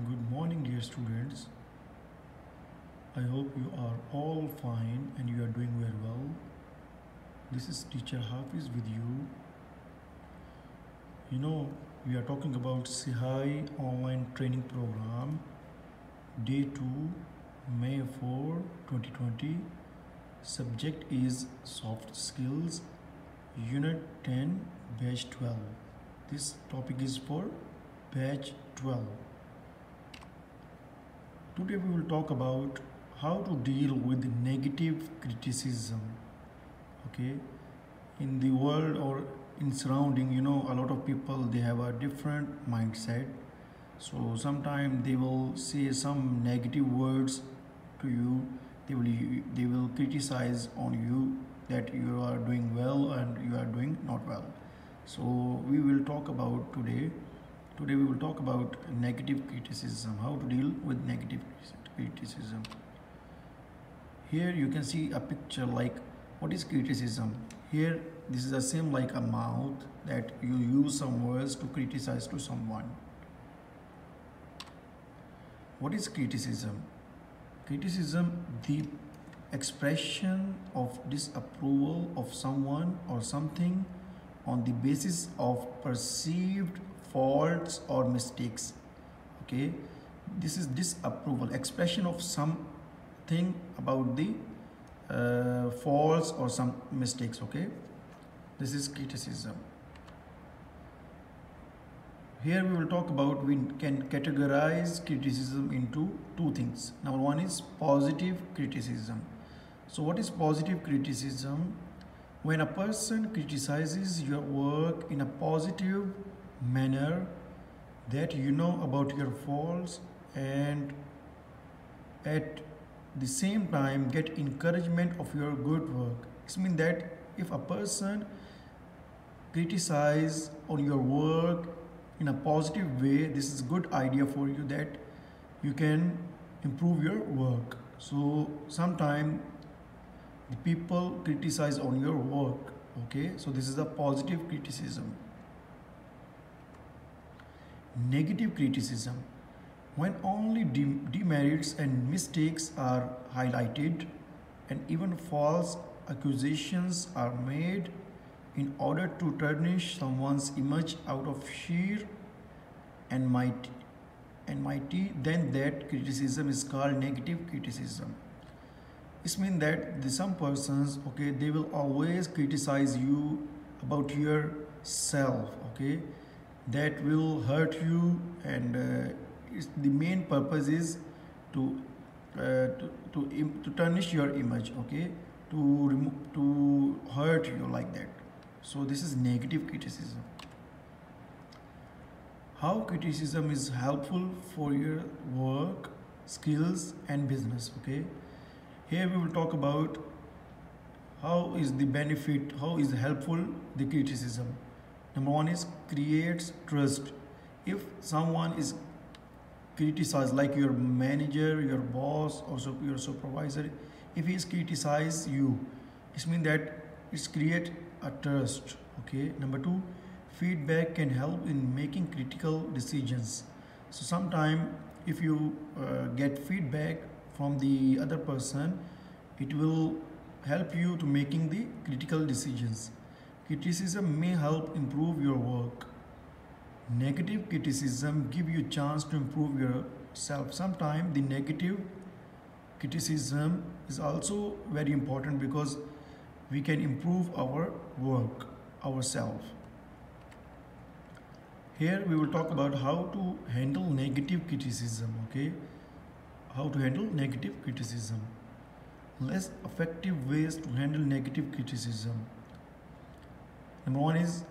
Good morning, dear students. I hope you are all fine and you are doing very well. This is teacher Hafiz with you. We are talking about Sihai online training program, day 2, May 4, 2020. Subject is soft skills, unit 10, batch 12. This topic is for batch 12. Today we will talk about how to deal with negative criticism. Okay, in the world or in surrounding, a lot of people they have a different mindset. So sometimes they will say some negative words to you. They will criticize on you that you are doing well and you are doing not well. So we will talk about today. Today we will talk about negative criticism, how to deal with negative criticism. Here you can see a picture like what is criticism. Here this is the same like a mouth that you use some words to criticize to someone. What is criticism? Criticism, the expression of disapproval of someone or something on the basis of perceived faults or mistakes. Okay, this is disapproval, expression of something about the faults or some mistakes. Okay, this is criticism. Here we will talk about, we can categorize criticism into two things. Number one is positive criticism. So what is positive criticism? When a person criticizes your work in a positive manner, that you know about your faults and at the same time get encouragement of your good work. It means that if a person criticize on your work in a positive way, this is a good idea for you that you can improve your work. So sometimes the people criticize on your work. Okay, so this is a positive criticism. Negative criticism, when only demerits and mistakes are highlighted and even false accusations are made in order to tarnish someone's image out of sheer enmity, then that criticism is called negative criticism. This means that some persons, okay, they will always criticize you about yourself. Okay, that will hurt you, and the main purpose is to tarnish your image. Okay, to hurt you like that. So this is negative criticism. How criticism is helpful for your work, skills and business. Okay, here we will talk about how is the benefit, how is helpful the criticism. Number one is creates trust. If someone is criticized, like your manager, your boss, or your supervisor, if he is criticize you, it means that it's create a trust. Okay. Number two, feedback can help in making critical decisions. So sometime if you get feedback from the other person, it will help you to making the critical decisions. Criticism may help improve your work. Negative criticism give you chance to improve yourself. Sometimes the negative criticism is also very important because we can improve our work, ourselves. Here we will talk about how to handle negative criticism. Okay, how to handle negative criticism. Less effective ways to handle negative criticism. Number one is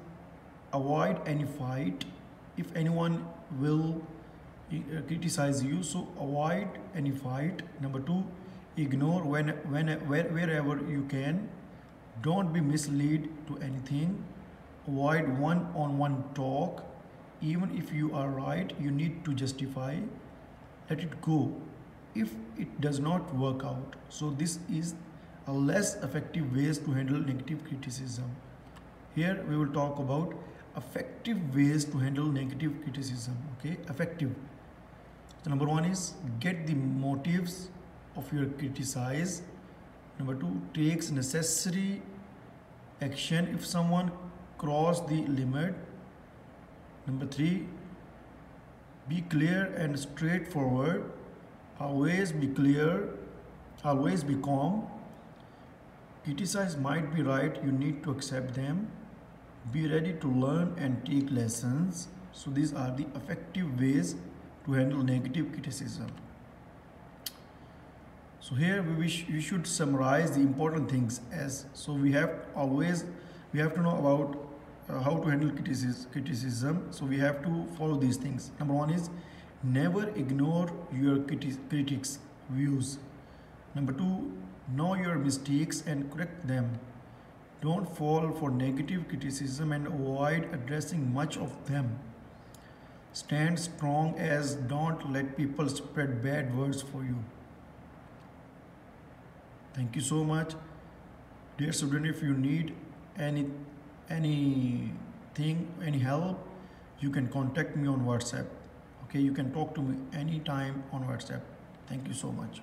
avoid any fight. If anyone will criticize you, so avoid any fight. Number two, ignore wherever you can. Don't be misled to anything. Avoid one-on-one talk. Even if you are right, you need to justify. Let it go if it does not work out. So this is a less effective ways to handle negative criticism. Here we will talk about effective ways to handle negative criticism. Okay, effective. So number one is get the motives of your criticize. Number two, takes necessary action if someone cross the limit. Number three, be clear and straightforward. Always be clear, always be calm. Criticize might be right, you need to accept them. Be ready to learn and take lessons. So these are the effective ways to handle negative criticism. So here we should summarize the important things as so we have to know about how to handle criticism. So we have to follow these things. Number one is never ignore your critics' views. Number two, know your mistakes and correct them. Don't fall for negative criticism and avoid addressing much of them. Stand strong as don't let people spread bad words for you. Thank you so much. Dear student, if you need anything, any help, you can contact me on WhatsApp. Okay, you can talk to me anytime on WhatsApp. Thank you so much.